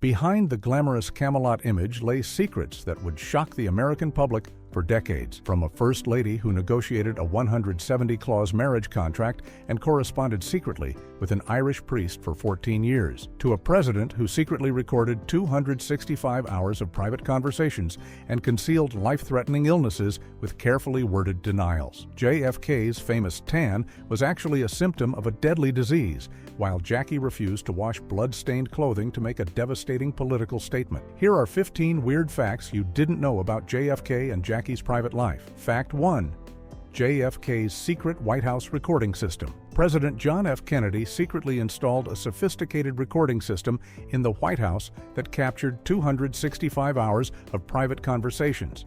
Behind the glamorous Camelot image lay secrets that would shock the American public for decades, from a first lady who negotiated a 170-clause marriage contract and corresponded secretly with an Irish priest for 14 years, to a president who secretly recorded 265 hours of private conversations and concealed life-threatening illnesses with carefully worded denials. JFK's famous tan was actually a symptom of a deadly disease, while Jackie refused to wash blood-stained clothing to make a devastating political statement. Here are 15 weird facts you didn't know about JFK and Jackie's private life. Fact 1. JFK's secret White House recording system. President John F. Kennedy secretly installed a sophisticated recording system in the White House that captured 265 hours of private conversations,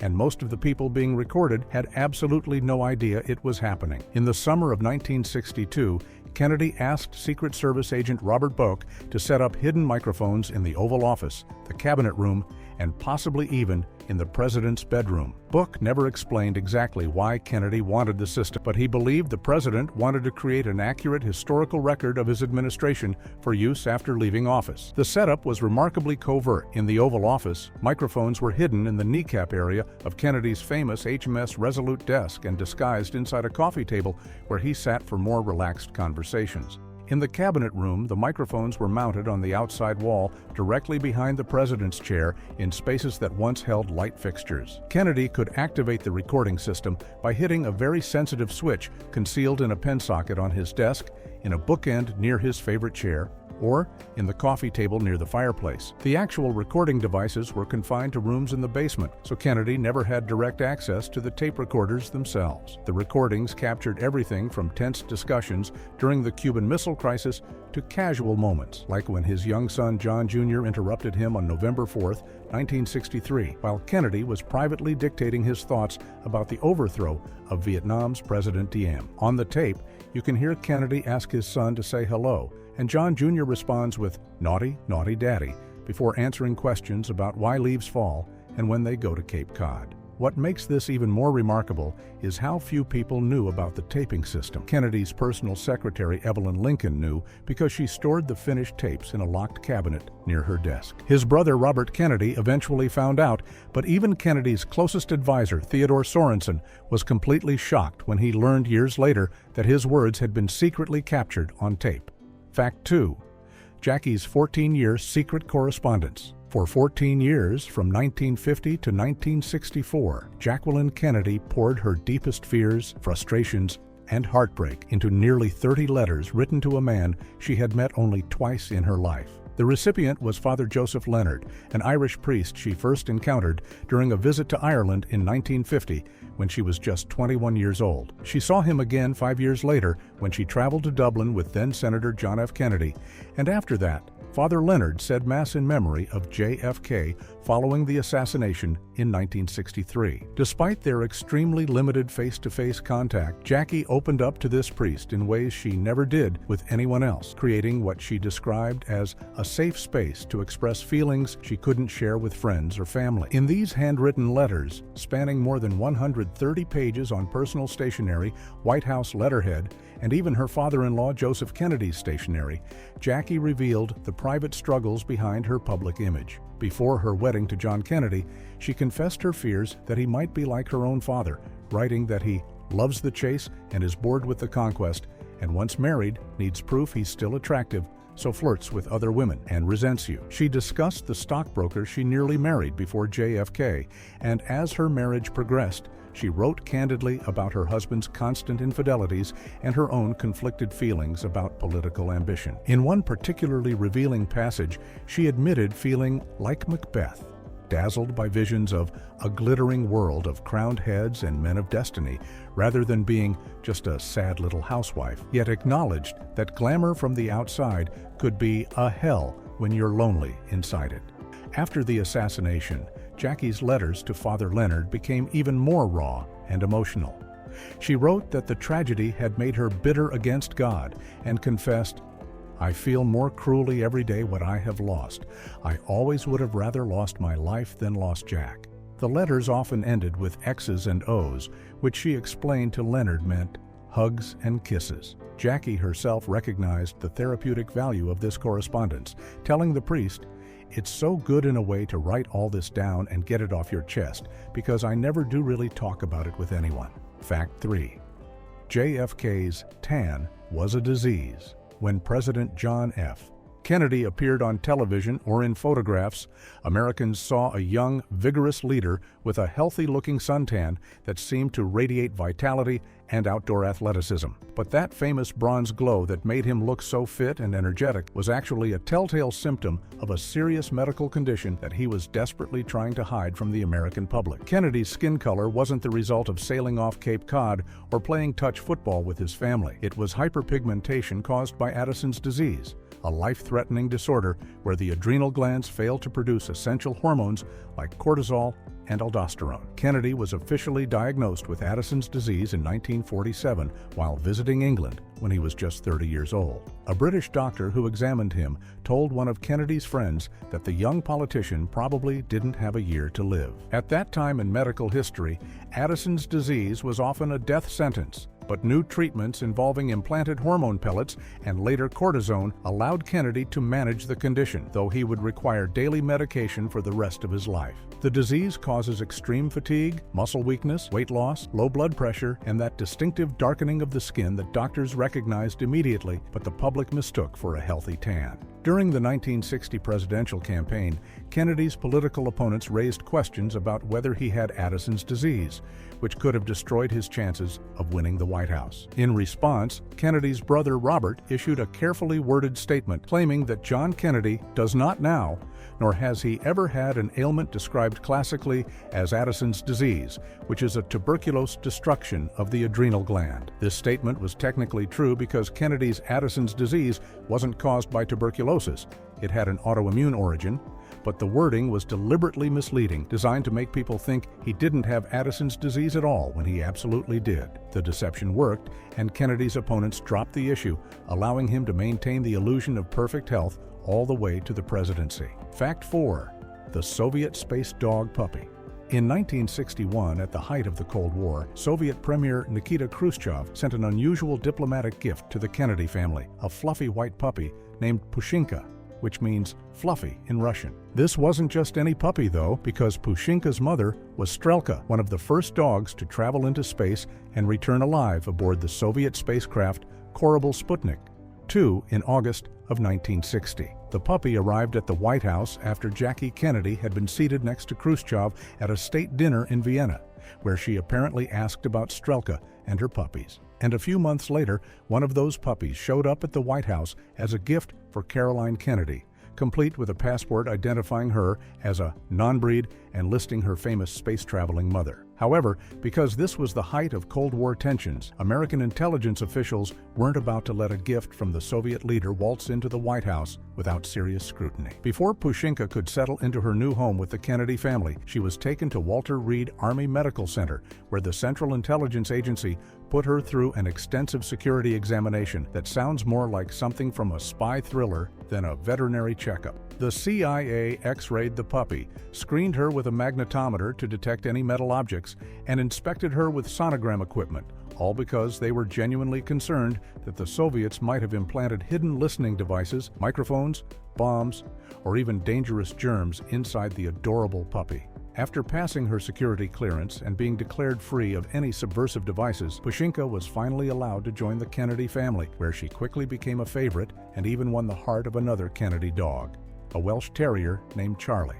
and most of the people being recorded had absolutely no idea it was happening. In the summer of 1962, Kennedy asked Secret Service agent Robert Boak to set up hidden microphones in the Oval Office, the Cabinet Room, and possibly even in the president's bedroom. Book never explained exactly why Kennedy wanted the system, but he believed the president wanted to create an accurate historical record of his administration for use after leaving office. The setup was remarkably covert. In the Oval Office, microphones were hidden in the kneecap area of Kennedy's famous HMS Resolute desk and disguised inside a coffee table where he sat for more relaxed conversations. In the Cabinet Room, the microphones were mounted on the outside wall directly behind the president's chair in spaces that once held light fixtures. Kennedy could activate the recording system by hitting a very sensitive switch concealed in a pen socket on his desk, in a bookend near his favorite chair, or in the coffee table near the fireplace. The actual recording devices were confined to rooms in the basement, so Kennedy never had direct access to the tape recorders themselves. The recordings captured everything from tense discussions during the Cuban Missile Crisis to casual moments, like when his young son John Jr. interrupted him on November 4, 1963, while Kennedy was privately dictating his thoughts about the overthrow of Vietnam's President Diem. On the tape, you can hear Kennedy ask his son to say hello, and John Jr. responds with "Naughty, naughty daddy," before answering questions about why leaves fall and when they go to Cape Cod. What makes this even more remarkable is how few people knew about the taping system. Kennedy's personal secretary, Evelyn Lincoln, knew because she stored the finished tapes in a locked cabinet near her desk. His brother, Robert Kennedy, eventually found out, but even Kennedy's closest advisor, Theodore Sorensen, was completely shocked when he learned years later that his words had been secretly captured on tape. Fact 2. Jackie's 14-year secret correspondence. For 14 years, from 1950 to 1964, Jacqueline Kennedy poured her deepest fears, frustrations, and heartbreak into nearly 30 letters written to a man she had met only twice in her life. The recipient was Father Joseph Leonard, an Irish priest she first encountered during a visit to Ireland in 1950 when she was just 21 years old. She saw him again 5 years later when she traveled to Dublin with then-Senator John F. Kennedy, and after that, Father Leonard said Mass in memory of JFK following the assassination in 1963. Despite their extremely limited face-to-face contact, Jackie opened up to this priest in ways she never did with anyone else, creating what she described as a safe space to express feelings she couldn't share with friends or family. In these handwritten letters, spanning more than 130 pages on personal stationery, White House letterhead, and even her father-in-law Joseph Kennedy's stationery, Jackie revealed the private struggles behind her public image. Before her wedding to John Kennedy, she confessed her fears that he might be like her own father, writing that he loves the chase and is bored with the conquest, and once married, needs proof he's still attractive, so flirts with other women and resents you. She discussed the stockbroker she nearly married before JFK, and as her marriage progressed, she wrote candidly about her husband's constant infidelities and her own conflicted feelings about political ambition. In one particularly revealing passage, she admitted feeling like Macbeth, dazzled by visions of a glittering world of crowned heads and men of destiny, rather than being just a sad little housewife, yet acknowledged that glamour from the outside could be a hell when you're lonely inside it. After the assassination, Jackie's letters to Father Leonard became even more raw and emotional. She wrote that the tragedy had made her bitter against God and confessed, "I feel more cruelly every day what I have lost. I always would have rather lost my life than lost Jack." The letters often ended with X's and O's, which she explained to Leonard meant hugs and kisses. Jackie herself recognized the therapeutic value of this correspondence, telling the priest, It's so good in a way to write all this down and get it off your chest, because I never do really talk about it with anyone. Fact 3. JFK's tan was a disease. When President John F. Kennedy appeared on television or in photographs, Americans saw a young, vigorous leader with a healthy-looking suntan that seemed to radiate vitality and outdoor athleticism. But that famous bronze glow that made him look so fit and energetic was actually a telltale symptom of a serious medical condition that he was desperately trying to hide from the American public. Kennedy's skin color wasn't the result of sailing off Cape Cod or playing touch football with his family. It was hyperpigmentation caused by Addison's disease, a life-threatening disorder where the adrenal glands fail to produce essential hormones like cortisol and aldosterone. Kennedy was officially diagnosed with Addison's disease in 1947 while visiting England when he was just 30 years old. A British doctor who examined him told one of Kennedy's friends that the young politician probably didn't have a year to live. At that time in medical history, Addison's disease was often a death sentence, but new treatments involving implanted hormone pellets and later cortisone allowed Kennedy to manage the condition, though he would require daily medication for the rest of his life. The disease causes extreme fatigue, muscle weakness, weight loss, low blood pressure, and that distinctive darkening of the skin that doctors recognized immediately, but the public mistook for a healthy tan. During the 1960 presidential campaign, Kennedy's political opponents raised questions about whether he had Addison's disease, which could have destroyed his chances of winning the White House. In response, Kennedy's brother Robert issued a carefully worded statement claiming that John Kennedy does not now, nor has he ever had an ailment described classically as Addison's disease, which is a tuberculous destruction of the adrenal gland. This statement was technically true because Kennedy's Addison's disease wasn't caused by tuberculosis. It had an autoimmune origin, but the wording was deliberately misleading, designed to make people think he didn't have Addison's disease at all when he absolutely did. The deception worked, and Kennedy's opponents dropped the issue, allowing him to maintain the illusion of perfect health all the way to the presidency. Fact 4. The Soviet space dog puppy. In 1961, at the height of the Cold War, Soviet Premier Nikita Khrushchev sent an unusual diplomatic gift to the Kennedy family, a fluffy white puppy named Pushinka, which means fluffy in Russian. This wasn't just any puppy, though, because Pushinka's mother was Strelka, one of the first dogs to travel into space and return alive aboard the Soviet spacecraft Korabl Sputnik 2 in August of 1960. The puppy arrived at the White House after Jackie Kennedy had been seated next to Khrushchev at a state dinner in Vienna, where she apparently asked about Strelka and her puppies. And a few months later, one of those puppies showed up at the White House as a gift for Caroline Kennedy, complete with a passport identifying her as a non-breed and listing her famous space-traveling mother. However, because this was the height of Cold War tensions, American intelligence officials weren't about to let a gift from the Soviet leader waltz into the White House without serious scrutiny. Before Pushinka could settle into her new home with the Kennedy family, she was taken to Walter Reed Army Medical Center, where the Central Intelligence Agency put her through an extensive security examination that sounds more like something from a spy thriller than a veterinary checkup. The CIA X-rayed the puppy, screened her with a magnetometer to detect any metal objects, and inspected her with sonogram equipment, all because they were genuinely concerned that the Soviets might have implanted hidden listening devices, microphones, bombs, or even dangerous germs inside the adorable puppy. After passing her security clearance and being declared free of any subversive devices, Pushinka was finally allowed to join the Kennedy family, where she quickly became a favorite and even won the heart of another Kennedy dog, a Welsh Terrier named Charlie.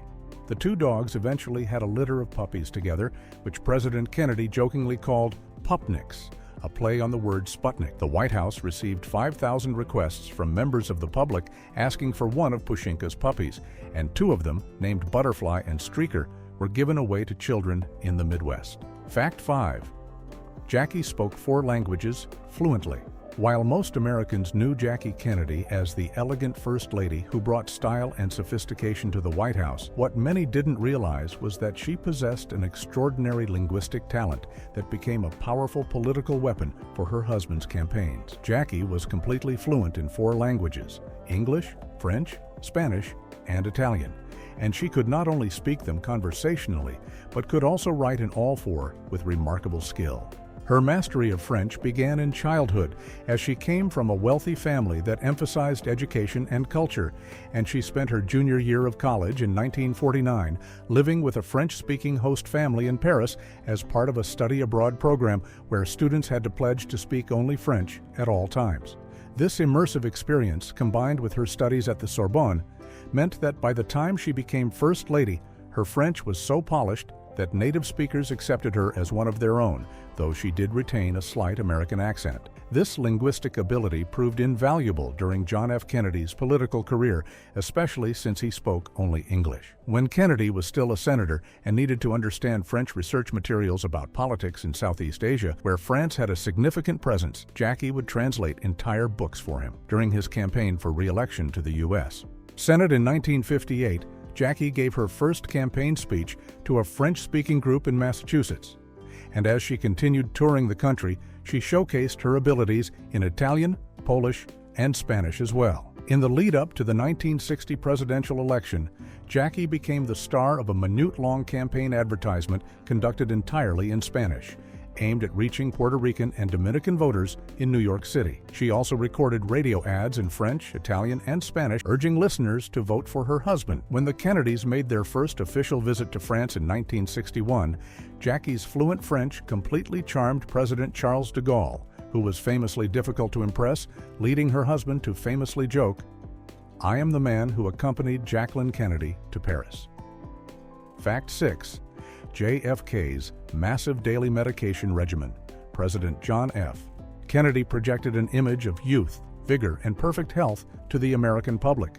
The two dogs eventually had a litter of puppies together, which President Kennedy jokingly called Pupniks, a play on the word Sputnik. The White House received 5,000 requests from members of the public asking for one of Pushinka's puppies, and two of them, named Butterfly and Streaker, were given away to children in the Midwest. Fact 5. Jackie spoke 4 languages fluently. While most Americans knew Jackie Kennedy as the elegant First Lady who brought style and sophistication to the White House, what many didn't realize was that she possessed an extraordinary linguistic talent that became a powerful political weapon for her husband's campaigns. Jackie was completely fluent in 4 languages: English, French, Spanish, and Italian. And she could not only speak them conversationally, but could also write in all 4 with remarkable skill. Her mastery of French began in childhood, as she came from a wealthy family that emphasized education and culture, and she spent her junior year of college in 1949 living with a French-speaking host family in Paris as part of a study abroad program where students had to pledge to speak only French at all times. This immersive experience, combined with her studies at the Sorbonne, meant that by the time she became First Lady, her French was so polished that native speakers accepted her as one of their own, though she did retain a slight American accent. This linguistic ability proved invaluable during John F. Kennedy's political career, especially since he spoke only English. When Kennedy was still a senator and needed to understand French research materials about politics in Southeast Asia, where France had a significant presence, Jackie would translate entire books for him during his campaign for re-election to the U.S. Senate in 1958, Jackie gave her first campaign speech to a French-speaking group in Massachusetts. And as she continued touring the country, she showcased her abilities in Italian, Polish, and Spanish as well. In the lead-up to the 1960 presidential election, Jackie became the star of a minute-long campaign advertisement conducted entirely in Spanish, aimed at reaching Puerto Rican and Dominican voters in New York City. She also recorded radio ads in French, Italian, and Spanish, urging listeners to vote for her husband. When the Kennedys made their first official visit to France in 1961, Jackie's fluent French completely charmed President Charles de Gaulle, who was famously difficult to impress, leading her husband to famously joke, "I am the man who accompanied Jacqueline Kennedy to Paris." Fact 6. JFK's massive daily medication regimen. President John F. Kennedy projected an image of youth, vigor, and perfect health to the American public.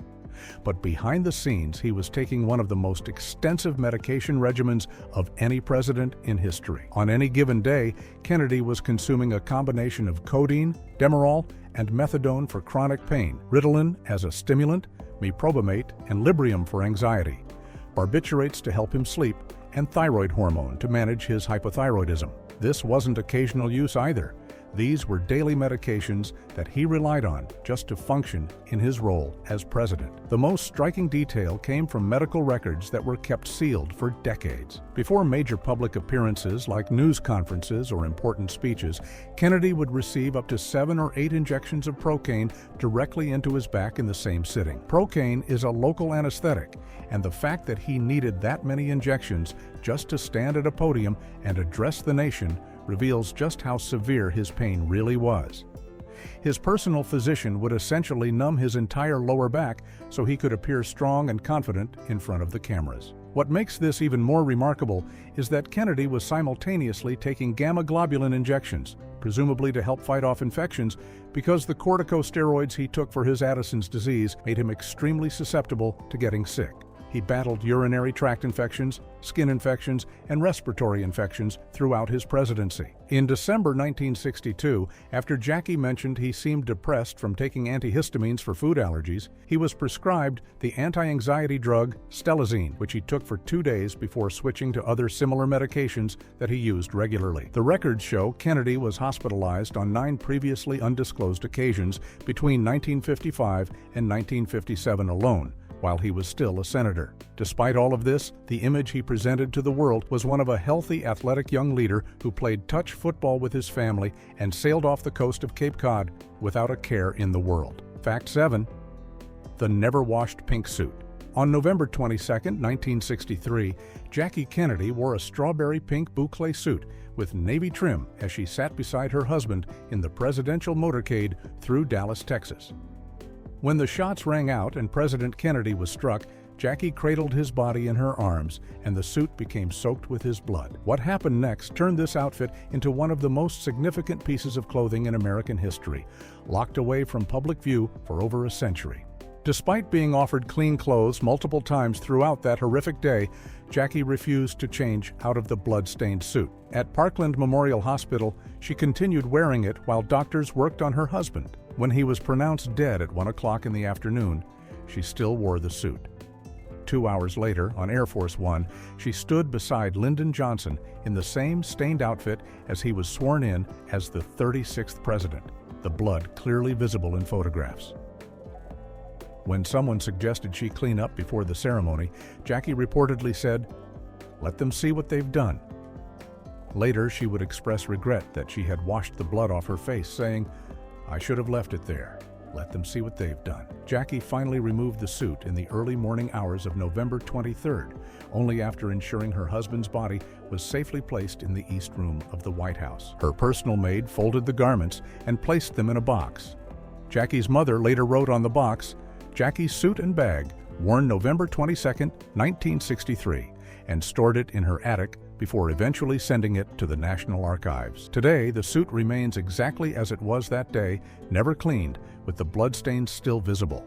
But behind the scenes, he was taking one of the most extensive medication regimens of any president in history. On any given day, Kennedy was consuming a combination of codeine, Demerol, and methadone for chronic pain, Ritalin as a stimulant, meprobamate, and Librium for anxiety, barbiturates to help him sleep, and thyroid hormone to manage his hypothyroidism. This wasn't occasional use either. These were daily medications that he relied on just to function in his role as president. The most striking detail came from medical records that were kept sealed for decades. Before major public appearances like news conferences or important speeches, Kennedy would receive up to 7 or 8 injections of Procaine directly into his back in the same sitting. Procaine is a local anesthetic, and the fact that he needed that many injections just to stand at a podium and address the nation reveals just how severe his pain really was. His personal physician would essentially numb his entire lower back so he could appear strong and confident in front of the cameras. What makes this even more remarkable is that Kennedy was simultaneously taking gamma-globulin injections, presumably to help fight off infections, because the corticosteroids he took for his Addison's disease made him extremely susceptible to getting sick. He battled urinary tract infections, skin infections, and respiratory infections throughout his presidency. In December 1962, after Jackie mentioned he seemed depressed from taking antihistamines for food allergies, he was prescribed the anti-anxiety drug Stelazine, which he took for 2 days before switching to other similar medications that he used regularly. The records show Kennedy was hospitalized on 9 previously undisclosed occasions between 1955 and 1957 alone, while he was still a senator. Despite all of this, the image he presented to the world was one of a healthy, athletic young leader who played touch football with his family and sailed off the coast of Cape Cod without a care in the world. Fact 7. The never-washed pink suit. On November 22, 1963, Jackie Kennedy wore a strawberry pink boucle suit with navy trim as she sat beside her husband in the presidential motorcade through Dallas, Texas. When the shots rang out and President Kennedy was struck, Jackie cradled his body in her arms, and the suit became soaked with his blood. What happened next turned this outfit into one of the most significant pieces of clothing in American history, locked away from public view for over a century. Despite being offered clean clothes multiple times throughout that horrific day, Jackie refused to change out of the blood-stained suit. At Parkland Memorial Hospital, she continued wearing it while doctors worked on her husband. When he was pronounced dead at 1 o'clock in the afternoon, she still wore the suit. 2 hours later, on Air Force One, she stood beside Lyndon Johnson in the same stained outfit as he was sworn in as the 36th president, the blood clearly visible in photographs. When someone suggested she clean up before the ceremony, Jackie reportedly said, "Let them see what they've done." Later, she would express regret that she had washed the blood off her face, saying, "I should have left it there. Let them see what they've done." Jackie finally removed the suit in the early morning hours of November 23rd, only after ensuring her husband's body was safely placed in the East Room of the White House. Her personal maid folded the garments and placed them in a box. Jackie's mother later wrote on the box, "Jackie's suit and bag, worn November 22, 1963, and stored it in her attic before eventually sending it to the National Archives." Today, the suit remains exactly as it was that day, never cleaned, with the bloodstains still visible.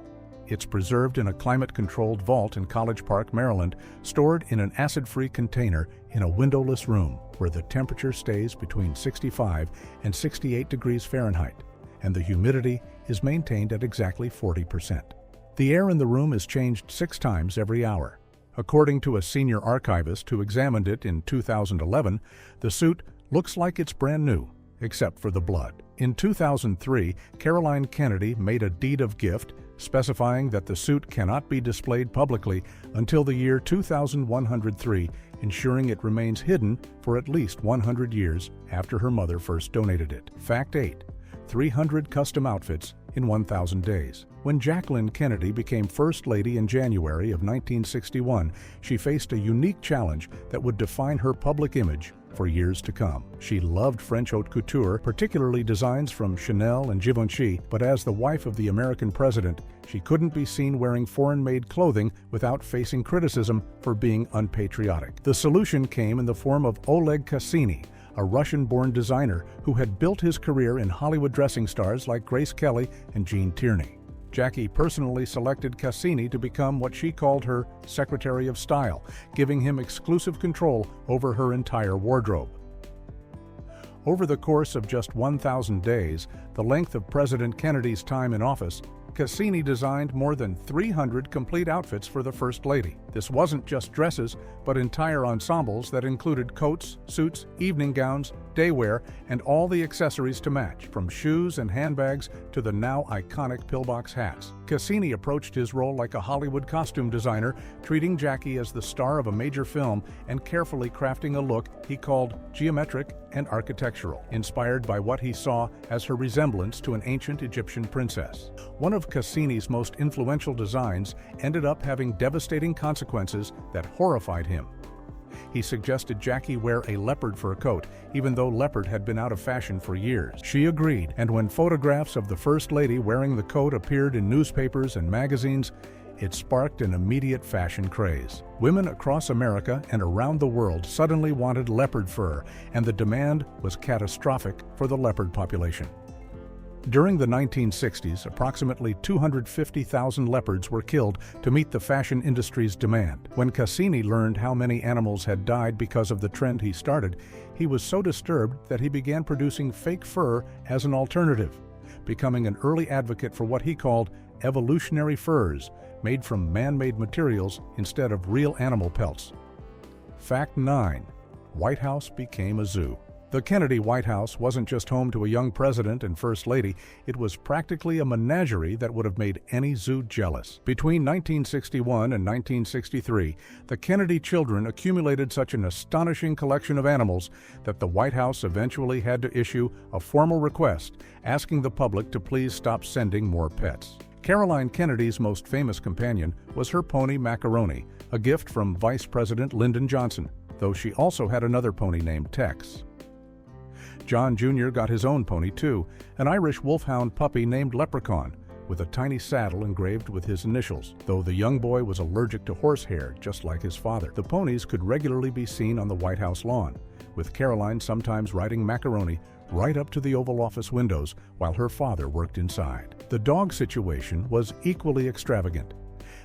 It's preserved in a climate-controlled vault in College Park, Maryland, stored in an acid-free container in a windowless room where the temperature stays between 65 and 68 degrees Fahrenheit, and the humidity is maintained at exactly 40%. The air in the room is changed 6 times every hour. According to a senior archivist who examined it in 2011, the suit looks like it's brand new, except for the blood. In 2003, Caroline Kennedy made a deed of gift specifying that the suit cannot be displayed publicly until the year 2103, ensuring it remains hidden for at least 100 years after her mother first donated it. Fact 8. 300 custom outfits in 1,000 days. When Jacqueline Kennedy became First Lady in January of 1961, she faced a unique challenge that would define her public image for years to come. She loved French haute couture, particularly designs from Chanel and Givenchy, but as the wife of the American president, she couldn't be seen wearing foreign-made clothing without facing criticism for being unpatriotic. The solution came in the form of Oleg Cassini, a Russian-born designer who had built his career in Hollywood dressing stars like Grace Kelly and Gene Tierney. Jackie personally selected Cassini to become what she called her Secretary of Style, giving him exclusive control over her entire wardrobe. Over the course of just 1,000 days, the length of President Kennedy's time in office, Cassini designed more than 300 complete outfits for the First Lady. This wasn't just dresses, but entire ensembles that included coats, suits, evening gowns, daywear, and all the accessories to match, from shoes and handbags to the now iconic pillbox hats. Cassini approached his role like a Hollywood costume designer, treating Jackie as the star of a major film and carefully crafting a look he called geometric and architectural, inspired by what he saw as her resemblance to an ancient Egyptian princess. One of Cassini's most influential designs ended up having devastating consequences that horrified him. He suggested Jackie wear a leopard fur coat, even though leopard had been out of fashion for years. She agreed, and when photographs of the First Lady wearing the coat appeared in newspapers and magazines, it sparked an immediate fashion craze. Women across America and around the world suddenly wanted leopard fur, and the demand was catastrophic for the leopard population. During the 1960s, approximately 250,000 leopards were killed to meet the fashion industry's demand. When Cassini learned how many animals had died because of the trend he started, he was so disturbed that he began producing fake fur as an alternative, becoming an early advocate for what he called evolutionary furs, made from man-made materials instead of real animal pelts. Fact 9. White House became a zoo. The Kennedy White House wasn't just home to a young president and First Lady, it was practically a menagerie that would have made any zoo jealous. Between 1961 and 1963, the Kennedy children accumulated such an astonishing collection of animals that the White House eventually had to issue a formal request asking the public to please stop sending more pets. Caroline Kennedy's most famous companion was her pony Macaroni, a gift from Vice President Lyndon Johnson, though she also had another pony named Tex. John Jr. got his own pony too, an Irish wolfhound puppy named Leprechaun, with a tiny saddle engraved with his initials, though the young boy was allergic to horsehair, just like his father. The ponies could regularly be seen on the White House lawn, with Caroline sometimes riding Macaroni right up to the Oval Office windows while her father worked inside. The dog situation was equally extravagant.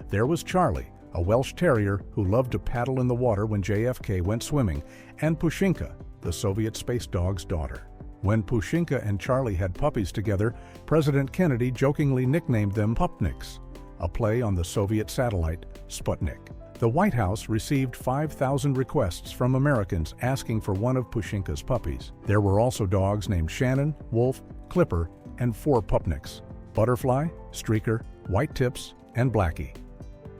There was Charlie, a Welsh Terrier who loved to paddle in the water when JFK went swimming, and Pushinka, the Soviet space dog's daughter. When Pushinka and Charlie had puppies together, President Kennedy jokingly nicknamed them Pupniks, a play on the Soviet satellite Sputnik. The White House received 5,000 requests from Americans asking for one of Pushinka's puppies. There were also dogs named Shannon, Wolf, Clipper, and 4 Pupniks: Butterfly, Streaker, White Tips, and Blackie.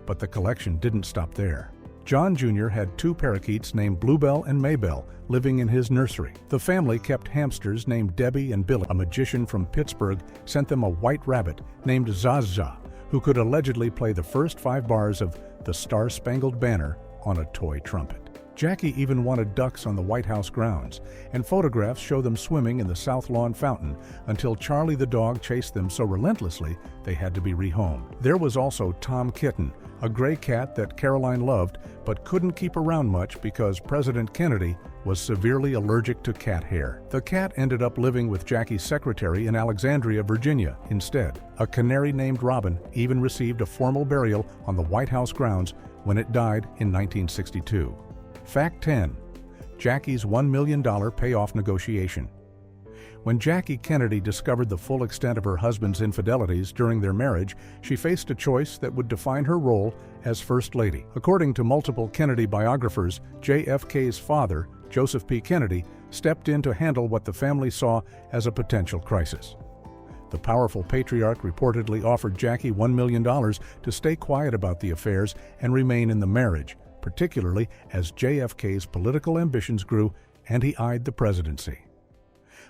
But the collection didn't stop there. John Jr. had two parakeets named Bluebell and Maybell living in his nursery. The family kept hamsters named Debbie and Billy. A magician from Pittsburgh sent them a white rabbit named Zazza, who could allegedly play the first 5 bars of The Star-Spangled Banner on a toy trumpet. Jackie even wanted ducks on the White House grounds, and photographs show them swimming in the South Lawn fountain until Charlie the dog chased them so relentlessly they had to be rehomed. There was also Tom Kitten, a gray cat that Caroline loved but couldn't keep around much because President Kennedy was severely allergic to cat hair. The cat ended up living with Jackie's secretary in Alexandria, Virginia, instead. A canary named Robin even received a formal burial on the White House grounds when it died in 1962. Fact 10. Jackie's $1 million payoff negotiation. When Jackie Kennedy discovered the full extent of her husband's infidelities during their marriage, she faced a choice that would define her role as First Lady. According to multiple Kennedy biographers, JFK's father, Joseph P. Kennedy, stepped in to handle what the family saw as a potential crisis. The powerful patriarch reportedly offered Jackie $1 million to stay quiet about the affairs and remain in the marriage, particularly as JFK's political ambitions grew and he eyed the presidency.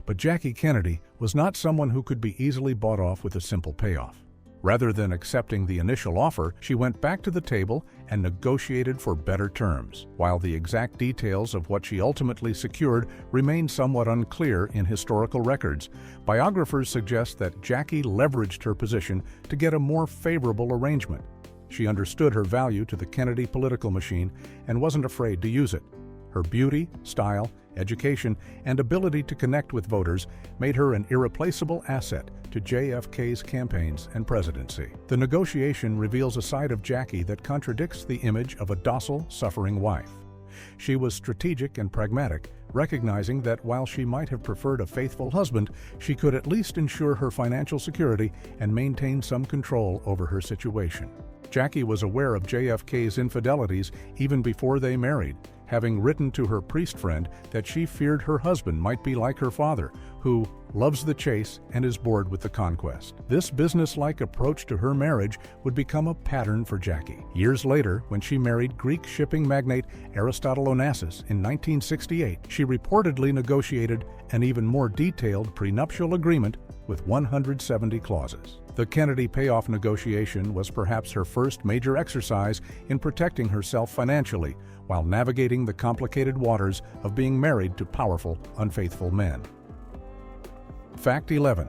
But Jackie Kennedy was not someone who could be easily bought off with a simple payoff. Rather than accepting the initial offer, she went back to the table and negotiated for better terms. While the exact details of what she ultimately secured remain somewhat unclear in historical records, biographers suggest that Jackie leveraged her position to get a more favorable arrangement. She understood her value to the Kennedy political machine and wasn't afraid to use it. Her beauty, style, education, and ability to connect with voters made her an irreplaceable asset to JFK's campaigns and presidency. The negotiation reveals a side of Jackie that contradicts the image of a docile, suffering wife. She was strategic and pragmatic, recognizing that while she might have preferred a faithful husband, she could at least ensure her financial security and maintain some control over her situation. Jackie was aware of JFK's infidelities even before they married, having written to her priest friend that she feared her husband might be like her father, who loves the chase and is bored with the conquest. This business-like approach to her marriage would become a pattern for Jackie. Years later, when she married Greek shipping magnate Aristotle Onassis in 1968, she reportedly negotiated an even more detailed prenuptial agreement with 170 clauses. The Kennedy payoff negotiation was perhaps her first major exercise in protecting herself financially while navigating the complicated waters of being married to powerful, unfaithful men. Fact 11.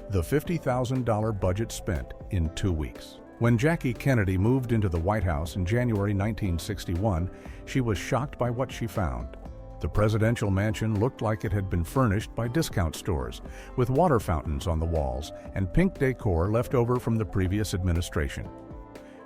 The $50,000 budget spent in 2 weeks. When Jackie Kennedy moved into the White House in January 1961, she was shocked by what she found. The presidential mansion looked like it had been furnished by discount stores, with water fountains on the walls and pink decor left over from the previous administration.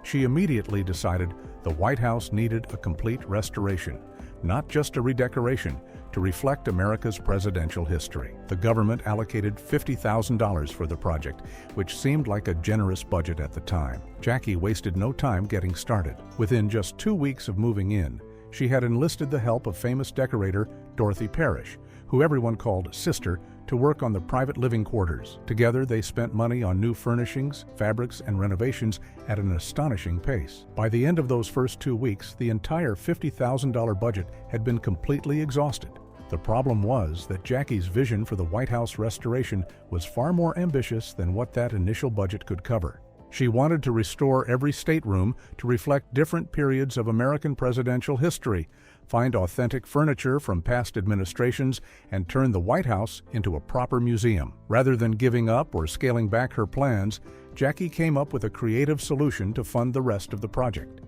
She immediately decided the White House needed a complete restoration, not just a redecoration, to reflect America's presidential history. The government allocated $50,000 for the project, which seemed like a generous budget at the time. Jackie wasted no time getting started. Within just 2 weeks of moving in, she had enlisted the help of famous decorator Dorothy Parrish, who everyone called Sister, to work on the private living quarters. Together, they spent money on new furnishings, fabrics, and renovations at an astonishing pace. By the end of those first 2 weeks, the entire $50,000 budget had been completely exhausted. The problem was that Jackie's vision for the White House restoration was far more ambitious than what that initial budget could cover. She wanted to restore every stateroom to reflect different periods of American presidential history, find authentic furniture from past administrations, and turn the White House into a proper museum. Rather than giving up or scaling back her plans, Jackie came up with a creative solution to fund the rest of the project.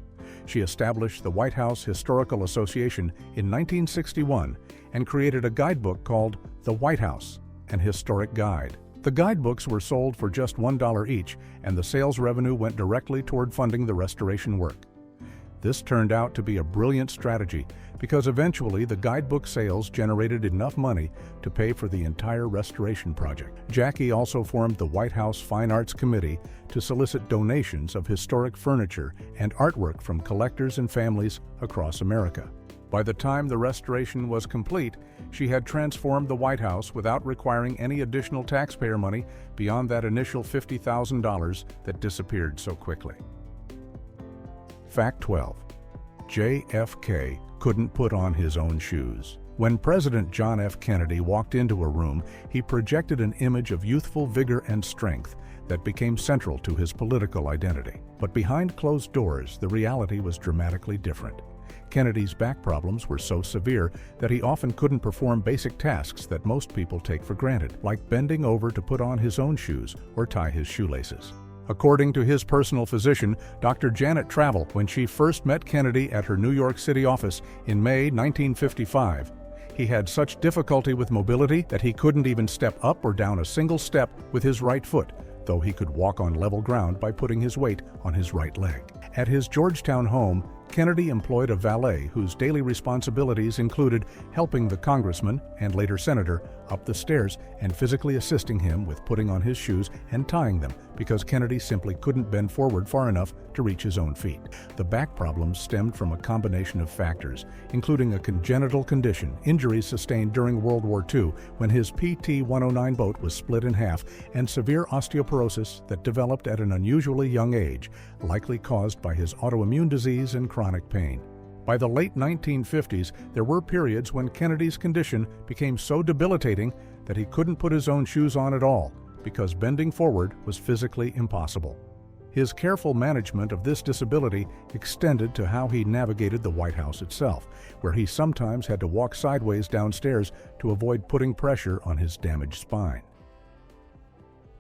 She established the White House Historical Association in 1961 and created a guidebook called The White House, an historic guide. The guidebooks were sold for just $1 each, and the sales revenue went directly toward funding the restoration work. This turned out to be a brilliant strategy because eventually the guidebook sales generated enough money to pay for the entire restoration project. Jackie also formed the White House Fine Arts Committee to solicit donations of historic furniture and artwork from collectors and families across America. By the time the restoration was complete, she had transformed the White House without requiring any additional taxpayer money beyond that initial $50,000 that disappeared so quickly. Fact 12. JFK couldn't put on his own shoes. When President John F. Kennedy walked into a room, he projected an image of youthful vigor and strength that became central to his political identity. But behind closed doors, the reality was dramatically different. Kennedy's back problems were so severe that he often couldn't perform basic tasks that most people take for granted, like bending over to put on his own shoes or tie his shoelaces. According to his personal physician, Dr. Janet Travel, when she first met Kennedy at her New York City office in May 1955, he had such difficulty with mobility that he couldn't even step up or down a single step with his right foot, though he could walk on level ground by putting his weight on his right leg. At his Georgetown home, Kennedy employed a valet whose daily responsibilities included helping the congressman and later senator up the stairs and physically assisting him with putting on his shoes and tying them because Kennedy simply couldn't bend forward far enough to reach his own feet. The back problems stemmed from a combination of factors, including a congenital condition, injuries sustained during World War II when his PT-109 boat was split in half, and severe osteoporosis that developed at an unusually young age, likely caused by his autoimmune disease and chronic pain. By the late 1950s, there were periods when Kennedy's condition became so debilitating that he couldn't put his own shoes on at all because bending forward was physically impossible. His careful management of this disability extended to how he navigated the White House itself, where he sometimes had to walk sideways downstairs to avoid putting pressure on his damaged spine.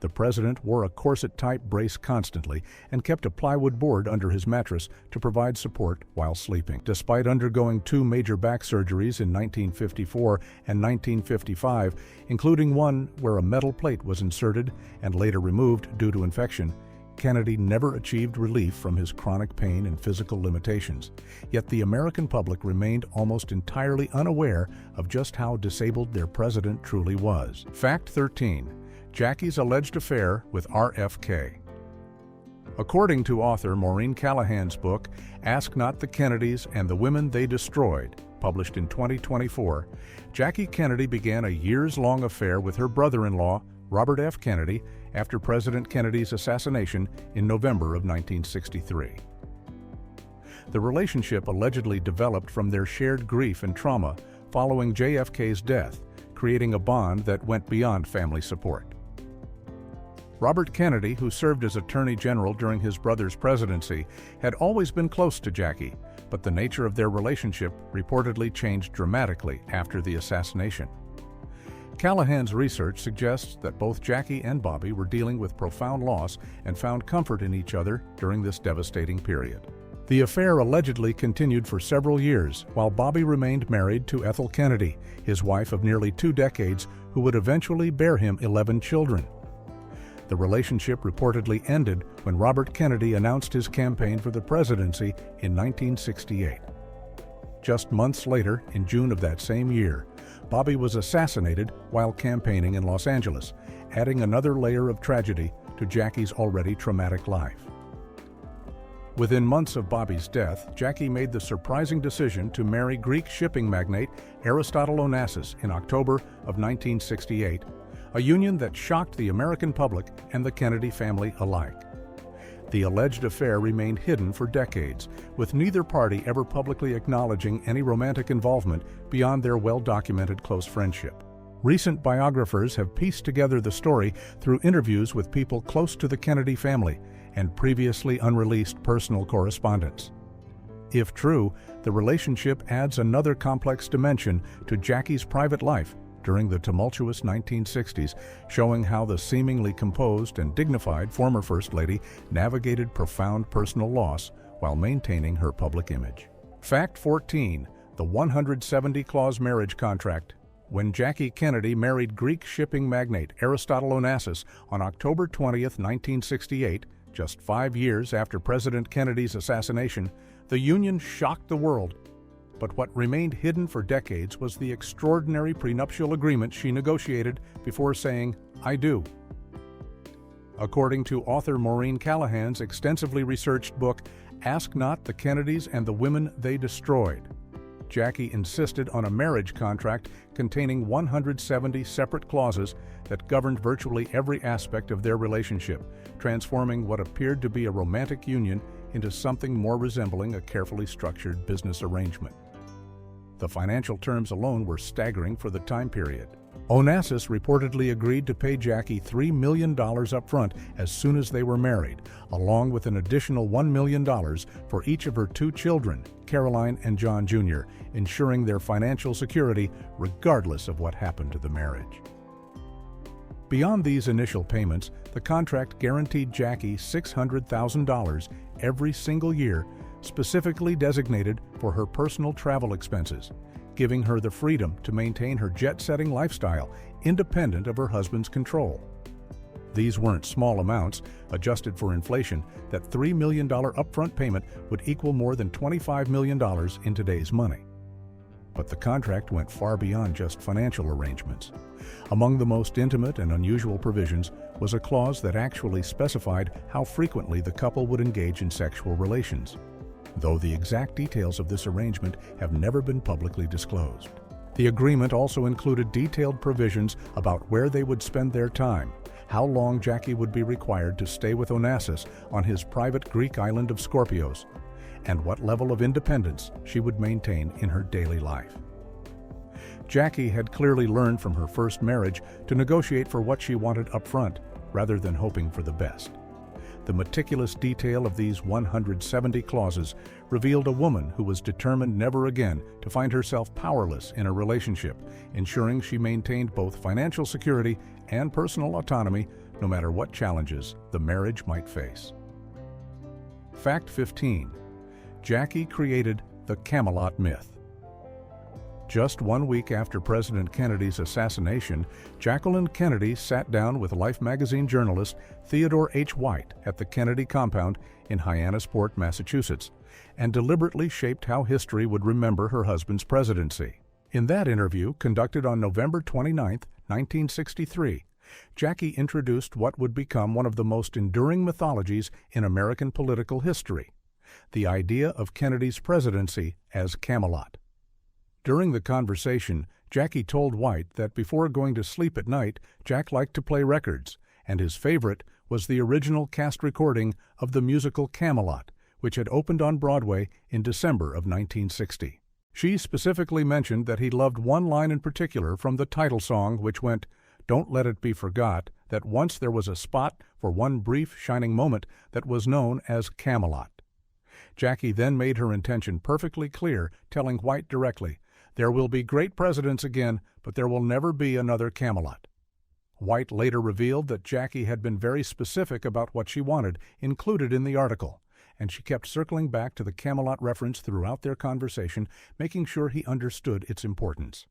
The president wore a corset-type brace constantly and kept a plywood board under his mattress to provide support while sleeping. Despite undergoing 2 major back surgeries in 1954 and 1955, including one where a metal plate was inserted and later removed due to infection, Kennedy never achieved relief from his chronic pain and physical limitations. Yet the American public remained almost entirely unaware of just how disabled their president truly was. Fact 13. Jackie's alleged affair with RFK. According to author Maureen Callahan's book, Ask Not the Kennedys and the Women They Destroyed, published in 2024, Jackie Kennedy began a years-long affair with her brother-in-law, Robert F. Kennedy, after President Kennedy's assassination in November of 1963. The relationship allegedly developed from their shared grief and trauma following JFK's death, creating a bond that went beyond family support. Robert Kennedy, who served as Attorney General during his brother's presidency, had always been close to Jackie, but the nature of their relationship reportedly changed dramatically after the assassination. Callahan's research suggests that both Jackie and Bobby were dealing with profound loss and found comfort in each other during this devastating period. The affair allegedly continued for several years, while Bobby remained married to Ethel Kennedy, his wife of nearly 2 decades, who would eventually bear him 11 children. The relationship reportedly ended when Robert Kennedy announced his campaign for the presidency in 1968. Just months later, in June of that same year, Bobby was assassinated while campaigning in Los Angeles, adding another layer of tragedy to Jackie's already traumatic life. Within months of Bobby's death, Jackie made the surprising decision to marry Greek shipping magnate Aristotle Onassis in October of 1968, a union that shocked the American public and the Kennedy family alike. The alleged affair remained hidden for decades, with neither party ever publicly acknowledging any romantic involvement beyond their well-documented close friendship. Recent biographers have pieced together the story through interviews with people close to the Kennedy family and previously unreleased personal correspondence. If true, the relationship adds another complex dimension to Jackie's private life during the tumultuous 1960s, showing how the seemingly composed and dignified former First Lady navigated profound personal loss while maintaining her public image. Fact 14. The 170-clause marriage contract. When Jackie Kennedy married Greek shipping magnate Aristotle Onassis on October 20, 1968, just 5 years after President Kennedy's assassination, the union shocked the world. But what remained hidden for decades was the extraordinary prenuptial agreement she negotiated before saying, "I do." According to author Maureen Callahan's extensively researched book, Ask Not the Kennedys and the Women They Destroyed, Jackie insisted on a marriage contract containing 170 separate clauses that governed virtually every aspect of their relationship, transforming what appeared to be a romantic union into something more resembling a carefully structured business arrangement. The financial terms alone were staggering for the time period. Onassis reportedly agreed to pay Jackie $3 million up front as soon as they were married, along with an additional $1 million for each of her 2 children, Caroline and John Jr., ensuring their financial security regardless of what happened to the marriage. Beyond these initial payments, the contract guaranteed Jackie $600,000 every single year, specifically designated for her personal travel expenses, giving her the freedom to maintain her jet-setting lifestyle independent of her husband's control. These weren't small amounts. Adjusted for inflation, that $3 million upfront payment would equal more than $25 million in today's money. But the contract went far beyond just financial arrangements. Among the most intimate and unusual provisions was a clause that actually specified how frequently the couple would engage in sexual relations, though the exact details of this arrangement have never been publicly disclosed. The agreement also included detailed provisions about where they would spend their time, how long Jackie would be required to stay with Onassis on his private Greek island of Scorpios, and what level of independence she would maintain in her daily life. Jackie had clearly learned from her first marriage to negotiate for what she wanted up front, rather than hoping for the best. The meticulous detail of these 170 clauses revealed a woman who was determined never again to find herself powerless in a relationship, ensuring she maintained both financial security and personal autonomy no matter what challenges the marriage might face. Fact 15. Jackie created the Camelot myth. Just 1 week after President Kennedy's assassination, Jacqueline Kennedy sat down with Life magazine journalist Theodore H. White at the Kennedy compound in Hyannisport, Massachusetts, and deliberately shaped how history would remember her husband's presidency. In that interview, conducted on November 29, 1963, Jackie introduced what would become one of the most enduring mythologies in American political history: the idea of Kennedy's presidency as Camelot. During the conversation, Jackie told White that before going to sleep at night, Jack liked to play records, and his favorite was the original cast recording of the musical Camelot, which had opened on Broadway in December of 1960. She specifically mentioned that he loved one line in particular from the title song, which went, "Don't let it be forgot that once there was a spot for one brief shining moment that was known as Camelot." Jackie then made her intention perfectly clear, telling White directly, "There will be great presidents again, but there will never be another Camelot." White later revealed that Jackie had been very specific about what she wanted included in the article, and she kept circling back to the Camelot reference throughout their conversation, making sure he understood its importance.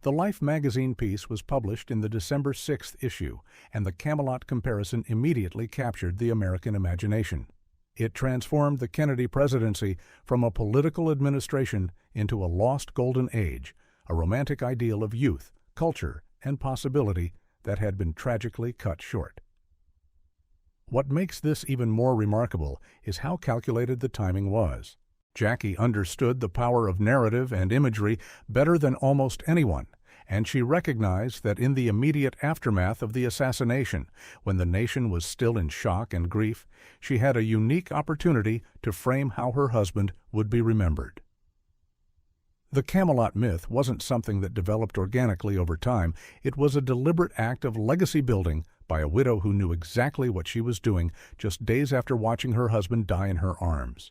The Life magazine piece was published in the December 6th issue, and the Camelot comparison immediately captured the American imagination. It transformed the Kennedy presidency from a political administration into a lost golden age, a romantic ideal of youth, culture, and possibility that had been tragically cut short. What makes this even more remarkable is how calculated the timing was. Jackie understood the power of narrative and imagery better than almost anyone, and she recognized that in the immediate aftermath of the assassination, when the nation was still in shock and grief, she had a unique opportunity to frame how her husband would be remembered. The Camelot myth wasn't something that developed organically over time. It was a deliberate act of legacy building by a widow who knew exactly what she was doing just days after watching her husband die in her arms.